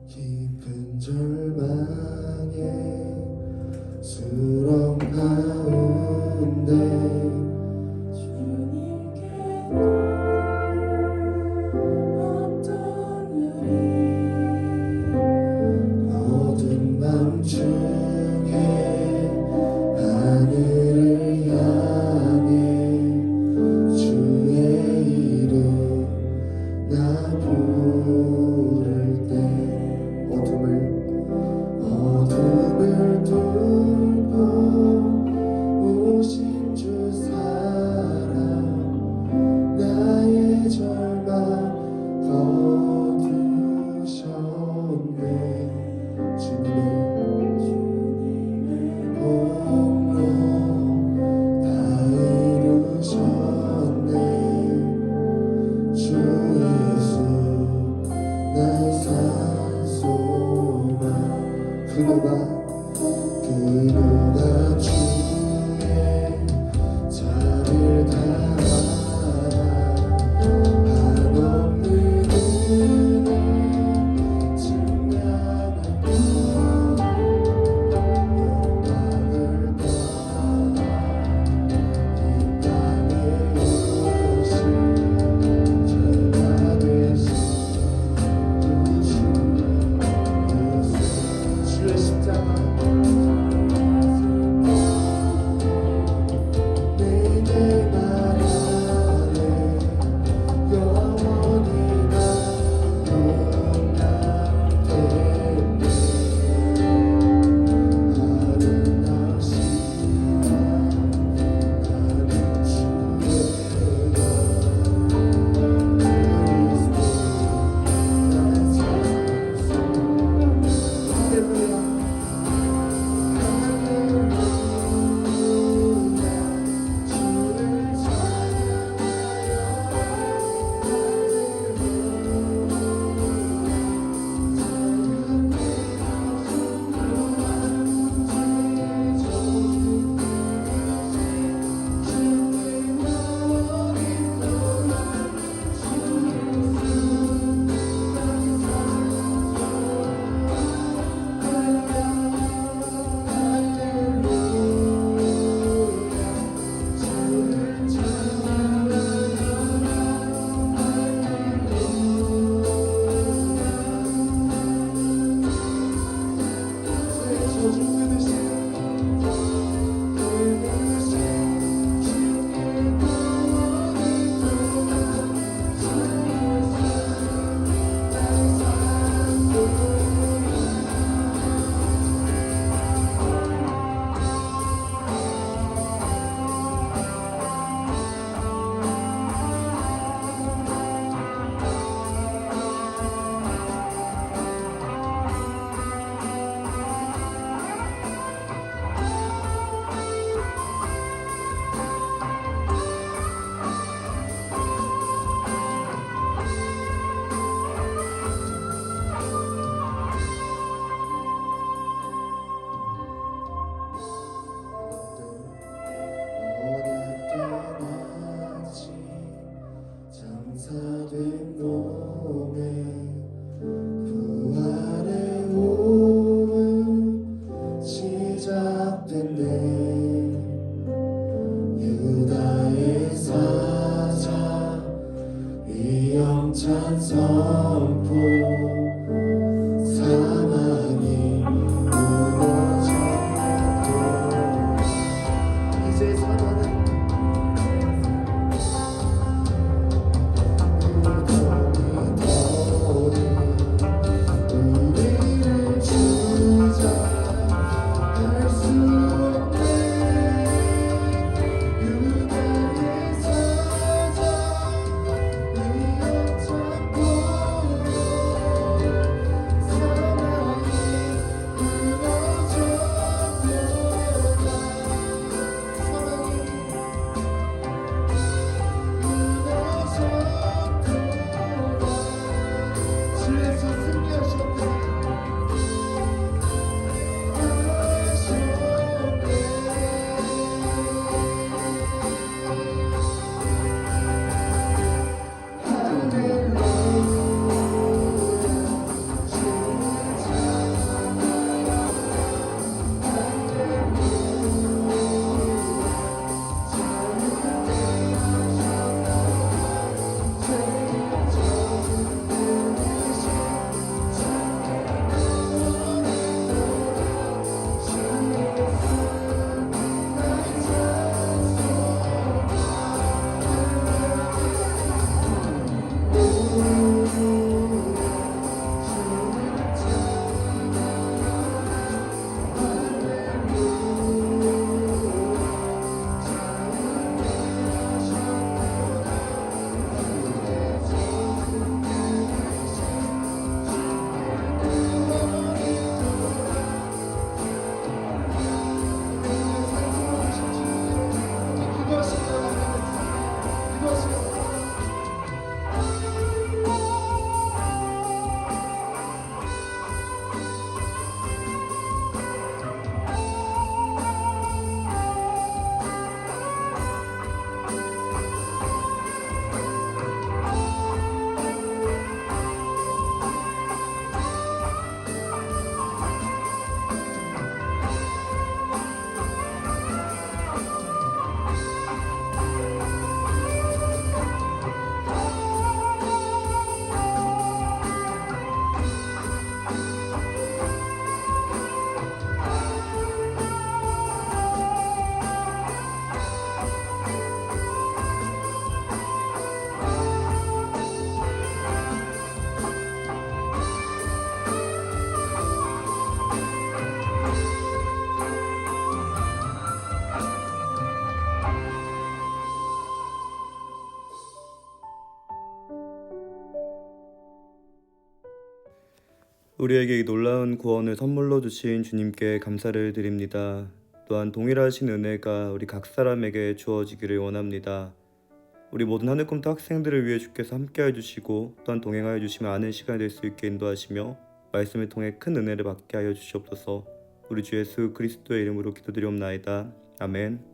깊은 절망에 수렁 가운데 주님께 어떤 일이 어두운 밤중에 하늘을 향해 주의 이름 나 부를 때 어둠을 뚫고 오신 주 사랑 나의 절망 거두셨네. 주님의 공로 다 이루셨네. 주 예수 나의 산소만 그 누가 주의 자를 다하라. 한없는 은혜 증명하고 영광을 더하라. 이 땅에 오신 죄가 되신 주 예수 주의 십자가 내게 말하네. 영원히 나 용납되네. 아름다우신 나는 주의 그리스도 나의 산소. 할렐루야. 장사된 놈의 부활의 오은 시작됐네. 유다의 사자 위험찬 선포 사망이 무너졌고 이제 사단은 우리를 주장할 수 없네. 유다의 사자 위험찬 보혈 우리에게 이 놀라운 구원을 선물로 주신 주님께 감사를 드립니다. 또한 동일하신 은혜가 우리 각 사람에게 주어지기를 원합니다. 우리 모든 하늘꿈터 학생들을 위해 주께서 함께해 주시고 또한 동행하여 주시면 아는 시간이 될 수 있게 인도하시며 말씀을 통해 큰 은혜를 받게 하여 주시옵소서. 우리 주 예수 그리스도의 이름으로 기도드리옵나이다. 아멘.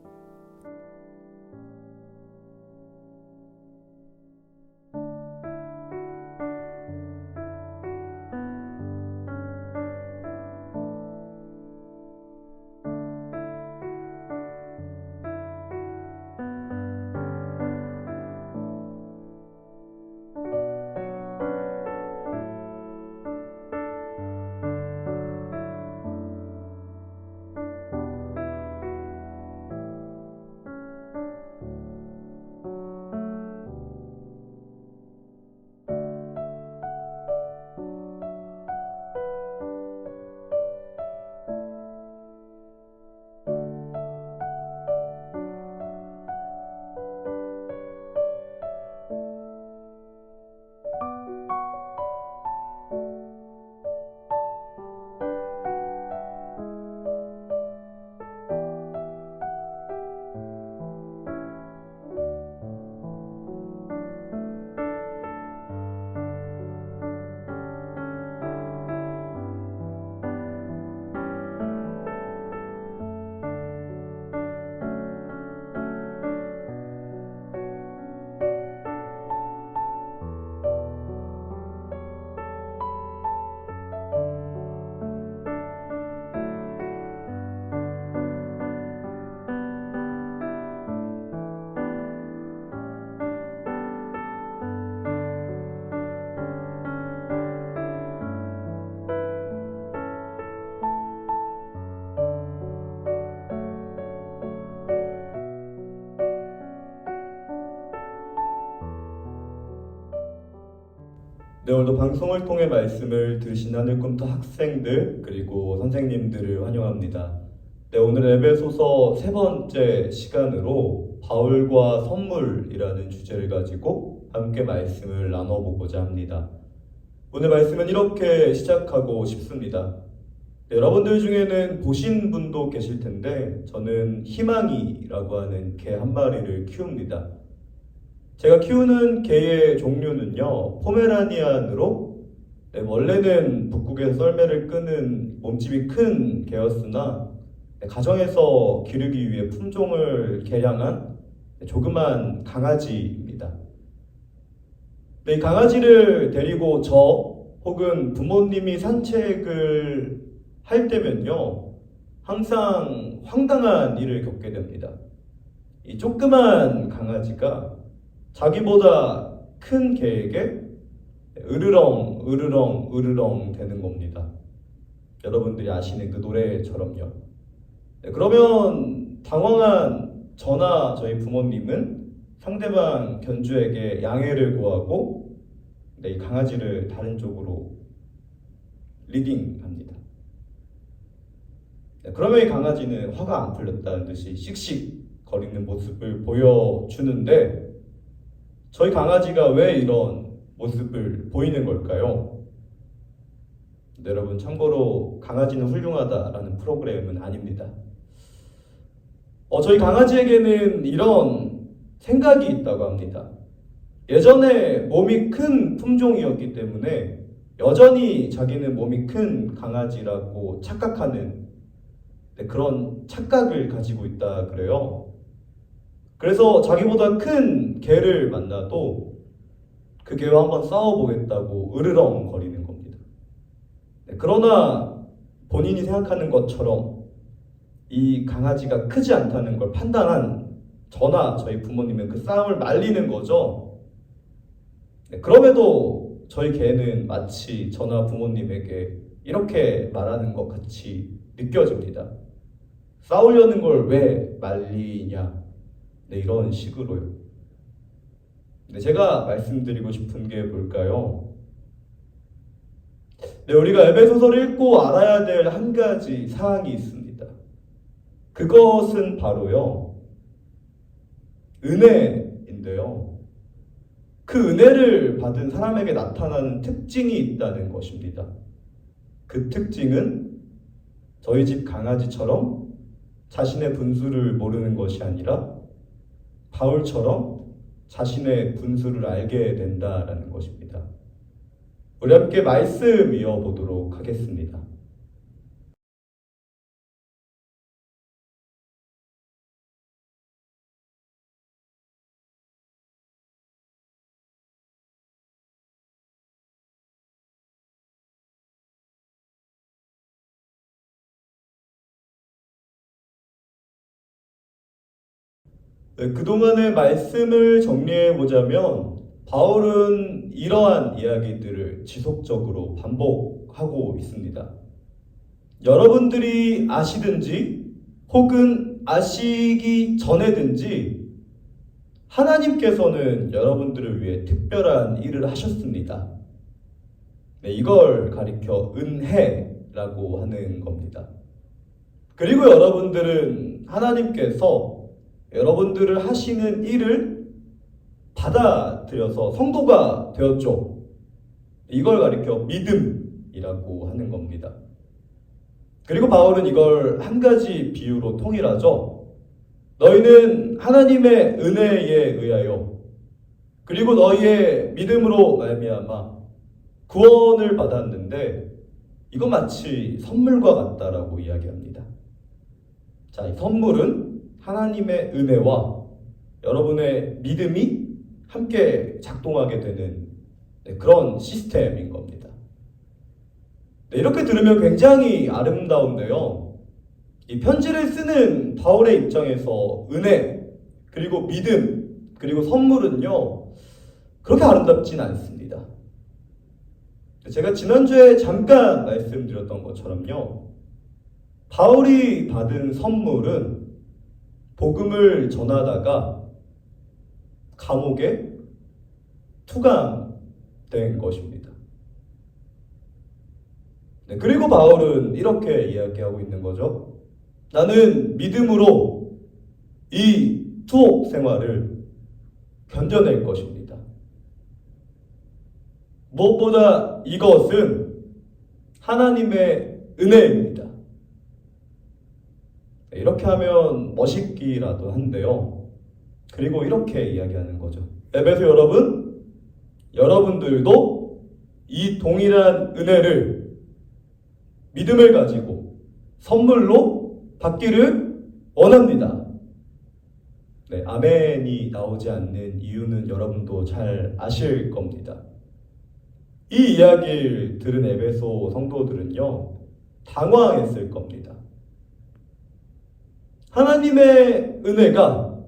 네, 오늘도 방송을 통해 말씀을 들으신 하늘꿈터 학생들 그리고 선생님들을 환영합니다. 네, 오늘 에베소서 세 번째 시간으로 바울과 선물이라는 주제를 가지고 함께 말씀을 나눠보고자 합니다. 오늘 말씀은 이렇게 시작하고 싶습니다. 네, 여러분들 중에는 보신 분도 계실 텐데 저는 희망이라고 하는 개 한 마리를 키웁니다. 제가 키우는 개의 종류는요, 포메라니안으로 원래는 북극에서 썰매를 끄는 몸집이 큰 개였으나 가정에서 기르기 위해 품종을 개량한 조그만 강아지입니다. 이 강아지를 데리고 저 혹은 부모님이 산책을 할 때면요, 항상 황당한 일을 겪게 됩니다. 이 조그만 강아지가 자기보다 큰 개에게 으르렁 으르렁 으르렁 되는 겁니다. 여러분들이 아시는 그 노래처럼요. 그러면 당황한 저나 저희 부모님은 상대방 견주에게 양해를 구하고 이 강아지를 다른 쪽으로 리딩합니다. 그러면 이 강아지는 화가 안 풀렸다는 듯이 씩씩 거리는 모습을 보여주는데 저희 강아지가 왜 이런 모습을 보이는 걸까요? 네, 여러분 참고로 강아지는 훌륭하다라는 프로그램은 아닙니다. 저희 강아지에게는 이런 생각이 있다고 합니다. 예전에 몸이 큰 품종이었기 때문에 여전히 자기는 몸이 큰 강아지라고 착각하는 그런 착각을 가지고 있다 그래요. 그래서 자기보다 큰 개를 만나도 그 개와 한번 싸워보겠다고 으르렁 거리는 겁니다. 그러나 본인이 생각하는 것처럼 이 강아지가 크지 않다는 걸 판단한 저나 저희 부모님은 그 싸움을 말리는 거죠. 그럼에도 저희 개는 마치 저나 부모님에게 이렇게 말하는 것 같이 느껴집니다. 싸우려는 걸 왜 말리냐? 네, 이런 식으로요. 네, 제가 말씀드리고 싶은 게 뭘까요? 네, 우리가 에베소서를 읽고 알아야 될 한 가지 사항이 있습니다. 그것은 바로요, 은혜인데요. 그 은혜를 받은 사람에게 나타나는 특징이 있다는 것입니다. 그 특징은 저희 집 강아지처럼 자신의 분수를 모르는 것이 아니라 바울처럼 자신의 분수를 알게 된다라는 것입니다. 우리 함께 말씀 이어보도록 하겠습니다. 네, 그동안의 말씀을 정리해 보자면 바울은 이러한 이야기들을 지속적으로 반복하고 있습니다. 여러분들이 아시든지 혹은 아시기 전에든지 하나님께서는 여러분들을 위해 특별한 일을 하셨습니다. 네, 이걸 가리켜 은혜라고 하는 겁니다. 그리고 여러분들은 하나님께서 여러분들을 하시는 일을 받아들여서 성도가 되었죠. 이걸 가리켜 믿음이라고 하는 겁니다. 그리고 바울은 이걸 한 가지 비유로 통일하죠. 너희는 하나님의 은혜에 의하여 그리고 너희의 믿음으로 말미암아 구원을 받았는데 이거 마치 선물과 같다라고 이야기합니다. 자, 이 선물은 하나님의 은혜와 여러분의 믿음이 함께 작동하게 되는 그런 시스템인 겁니다. 이렇게 들으면 굉장히 아름다운데요. 이 편지를 쓰는 바울의 입장에서 은혜, 그리고 믿음, 그리고 선물은요, 그렇게 아름답진 않습니다. 제가 지난주에 잠깐 말씀드렸던 것처럼요, 바울이 받은 선물은 복음을 전하다가 감옥에 투감된 것입니다. 네, 그리고 바울은 이렇게 이야기하고 있는 거죠. 나는 믿음으로 이 투옥 생활을 견뎌낼 것입니다. 무엇보다 이것은 하나님의 은혜입니다. 이렇게 하면 멋있기라도 한데요. 그리고 이렇게 이야기하는 거죠. 에베소 여러분, 여러분들도 이 동일한 은혜를 믿음을 가지고 선물로 받기를 원합니다. 네, 아멘이 나오지 않는 이유는 여러분도 잘 아실 겁니다. 이 이야기를 들은 에베소 성도들은요, 당황했을 겁니다. 하나님의 은혜가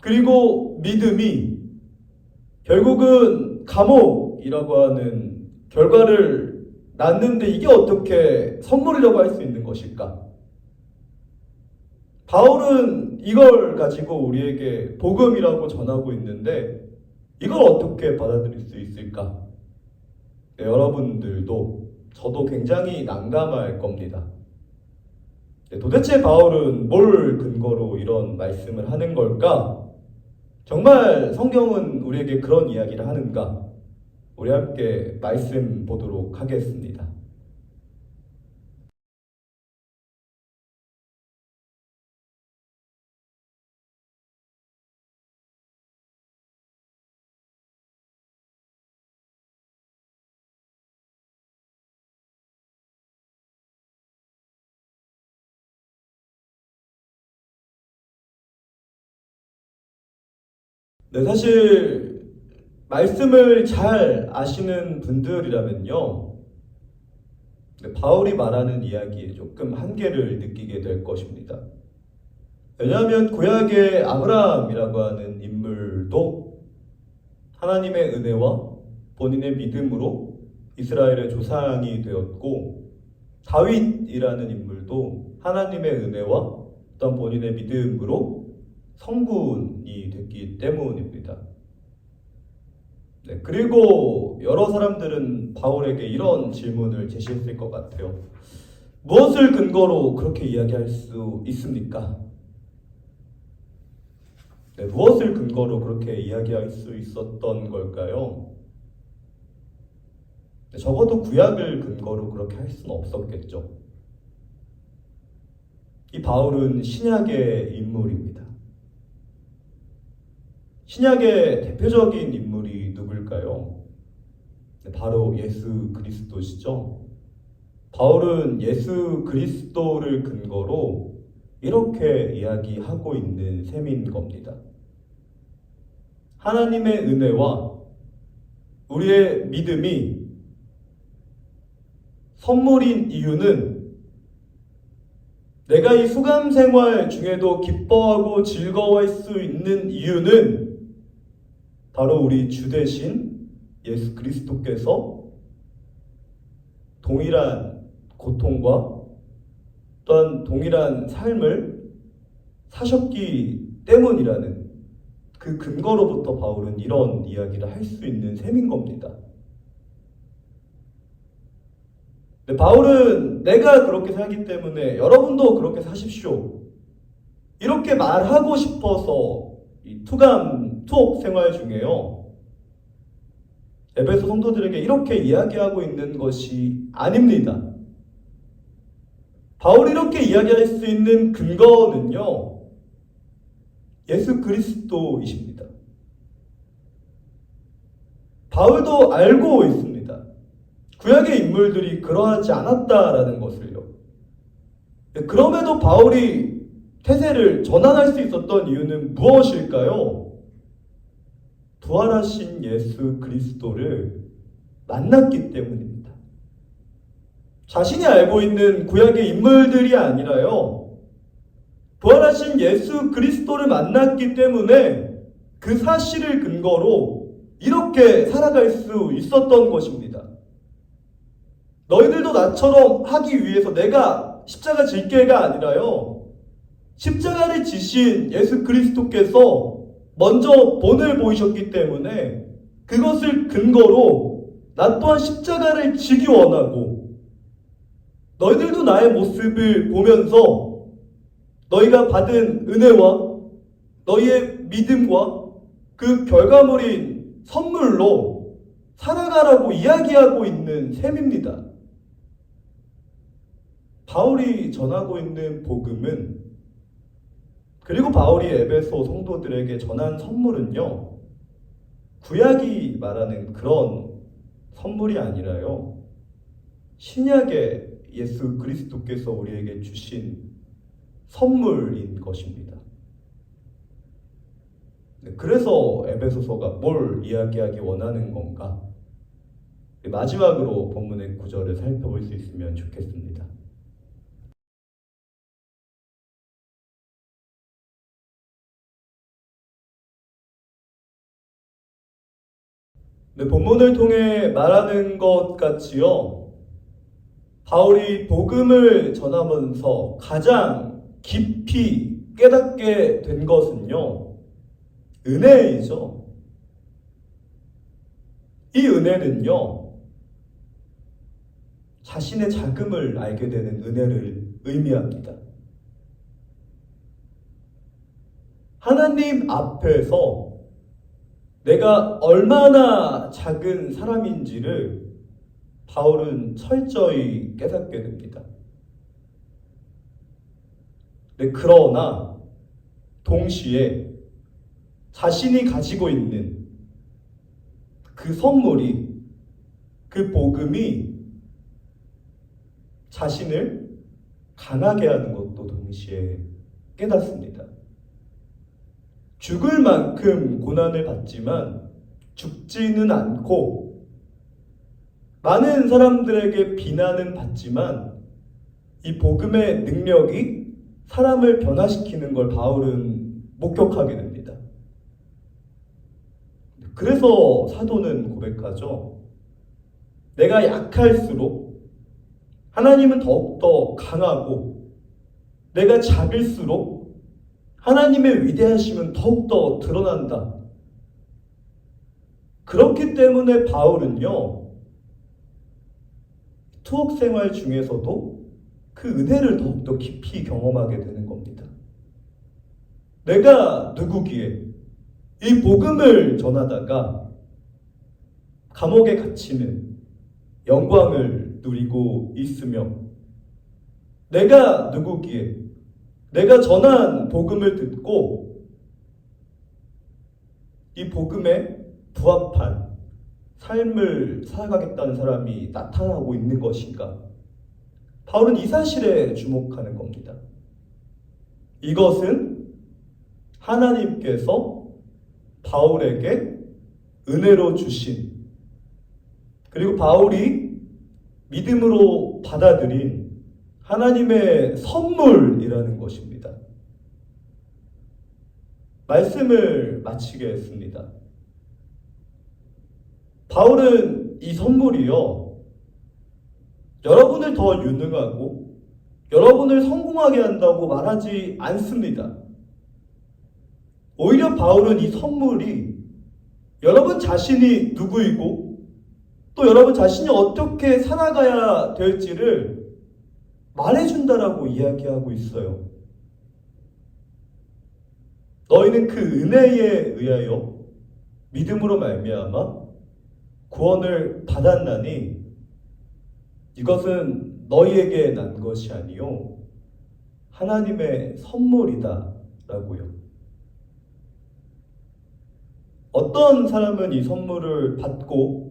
그리고 믿음이 결국은 감옥이라고 하는 결과를 낳는데 이게 어떻게 선물이라고 할 수 있는 것일까? 바울은 이걸 가지고 우리에게 복음이라고 전하고 있는데 이걸 어떻게 받아들일 수 있을까? 네, 여러분들도 저도 굉장히 난감할 겁니다. 도대체 바울은 뭘 근거로 이런 말씀을 하는 걸까? 정말 성경은 우리에게 그런 이야기를 하는가? 우리 함께 말씀 보도록 하겠습니다. 네, 사실 말씀을 잘 아시는 분들이라면요, 바울이 말하는 이야기에 조금 한계를 느끼게 될 것입니다. 왜냐하면 구약의 아브라함이라고 하는 인물도 하나님의 은혜와 본인의 믿음으로 이스라엘의 조상이 되었고, 다윗이라는 인물도 하나님의 은혜와 어떤 본인의 믿음으로 성군이 됐기 때문입니다. 네, 그리고 여러 사람들은 바울에게 이런 질문을 제시했을 것 같아요. 무엇을 근거로 그렇게 이야기할 수 있습니까? 네, 무엇을 근거로 그렇게 이야기할 수 있었던 걸까요? 적어도 구약을 근거로 그렇게 할 수는 없었겠죠. 이 바울은 신약의 인물입니다. 신약의 대표적인 인물이 누굴까요? 바로 예수 그리스도시죠. 바울은 예수 그리스도를 근거로 이렇게 이야기하고 있는 셈인 겁니다. 하나님의 은혜와 우리의 믿음이 선물인 이유는 내가 이 수감 생활 중에도 기뻐하고 즐거워할 수 있는 이유는 바로 우리 주 대신 예수 그리스도께서 동일한 고통과 또한 동일한 삶을 사셨기 때문이라는 그 근거로부터 바울은 이런 이야기를 할 수 있는 셈인 겁니다. 바울은 내가 그렇게 살기 때문에 여러분도 그렇게 사십시오, 이렇게 말하고 싶어서 이 투옥 생활 중에요, 에베소 성도들에게 이렇게 이야기하고 있는 것이 아닙니다. 바울이 이렇게 이야기할 수 있는 근거는요, 예수 그리스도이십니다. 바울도 알고 있습니다. 구약의 인물들이 그러하지 않았다라는 것을요. 그럼에도 바울이 태세를 전환할 수 있었던 이유는 무엇일까요? 부활하신 예수 그리스도를 만났기 때문입니다. 자신이 알고 있는 구약의 인물들이 아니라요, 부활하신 예수 그리스도를 만났기 때문에 그 사실을 근거로 이렇게 살아갈 수 있었던 것입니다. 너희들도 나처럼 하기 위해서 내가 십자가 질 게가 아니라요, 십자가를 지신 예수 그리스도께서 먼저 본을 보이셨기 때문에 그것을 근거로 나 또한 십자가를 지기 원하고, 너희들도 나의 모습을 보면서 너희가 받은 은혜와 너희의 믿음과 그 결과물인 선물로 살아가라고 이야기하고 있는 셈입니다. 바울이 전하고 있는 복음은, 그리고 바울이 에베소 성도들에게 전한 선물은요, 구약이 말하는 그런 선물이 아니라요, 신약의 예수 그리스도께서 우리에게 주신 선물인 것입니다. 그래서 에베소서가 뭘 이야기하기 원하는 건가? 마지막으로 본문의 구절을 살펴볼 수 있으면 좋겠습니다. 본문을 통해 말하는 것 같이요, 바울이 복음을 전하면서 가장 깊이 깨닫게 된 것은요, 은혜이죠. 이 은혜는요, 자신의 자금을 알게 되는 은혜를 의미합니다. 하나님 앞에서 내가 얼마나 작은 사람인지를 바울은 철저히 깨닫게 됩니다. 그러나 동시에 자신이 가지고 있는 그 선물이, 그 복음이 자신을 강하게 하는 것도 동시에 깨닫습니다. 죽을 만큼 고난을 받지만 죽지는 않고, 많은 사람들에게 비난은 받지만 이 복음의 능력이 사람을 변화시키는 걸 바울은 목격하게 됩니다. 그래서 사도는 고백하죠. 내가 약할수록 하나님은 더욱더 강하고, 내가 작을수록 하나님의 위대하심은 더욱더 드러난다. 그렇기 때문에 바울은요, 투옥 생활 중에서도 그 은혜를 더욱더 깊이 경험하게 되는 겁니다. 내가 누구기에 이 복음을 전하다가 감옥에 갇히는 영광을 누리고 있으며 내가 누구기에 내가 전한 복음을 듣고 이 복음에 부합한 삶을 살아가겠다는 사람이 나타나고 있는 것인가? 바울은 이 사실에 주목하는 겁니다. 이것은 하나님께서 바울에게 은혜로 주신 그리고 바울이 믿음으로 받아들인 하나님의 선물이라는 것입니다. 말씀을 마치겠습니다. 바울은 이 선물이요, 여러분을 더 유능하고 여러분을 성공하게 한다고 말하지 않습니다. 오히려 바울은 이 선물이 여러분 자신이 누구이고 또 여러분 자신이 어떻게 살아가야 될지를 말해준다라고 이야기하고 있어요. 너희는 그 은혜에 의하여 믿음으로 말미암아 구원을 받았나니 이것은 너희에게 난 것이 아니요 하나님의 선물이다 라고요. 어떤 사람은 이 선물을 받고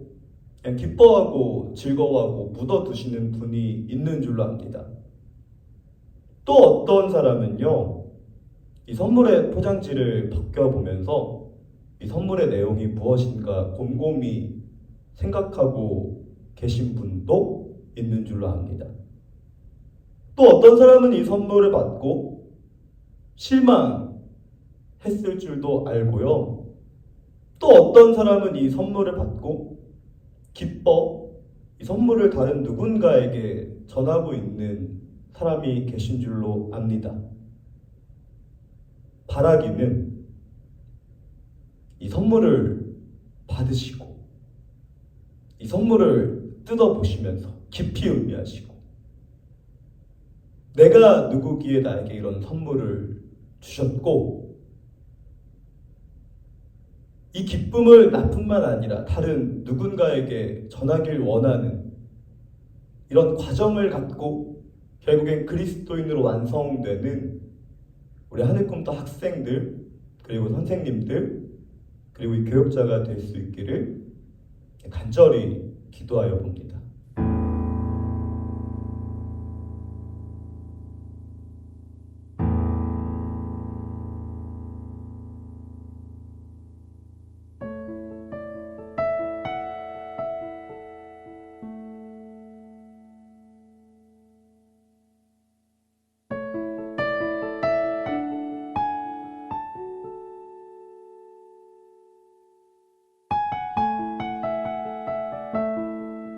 그냥 기뻐하고 즐거워하고 묻어두시는 분이 있는 줄로 압니다. 또 어떤 사람은요, 이 선물의 포장지를 벗겨보면서 이 선물의 내용이 무엇인가 곰곰이 생각하고 계신 분도 있는 줄로 압니다. 또 어떤 사람은 이 선물을 받고 실망했을 줄도 알고요. 또 어떤 사람은 이 선물을 받고 기뻐 이 선물을 다른 누군가에게 전하고 있는 사람이 계신 줄로 압니다. 바라기는 이 선물을 받으시고 이 선물을 뜯어보시면서 깊이 음미하시고 내가 누구기에 나에게 이런 선물을 주셨고 이 기쁨을 나뿐만 아니라 다른 누군가에게 전하길 원하는 이런 과정을 갖고 결국엔 그리스도인으로 완성되는 우리 하늘꿈터 학생들 그리고 선생님들 그리고 이 교육자가 될 수 있기를 간절히 기도하여 봅니다.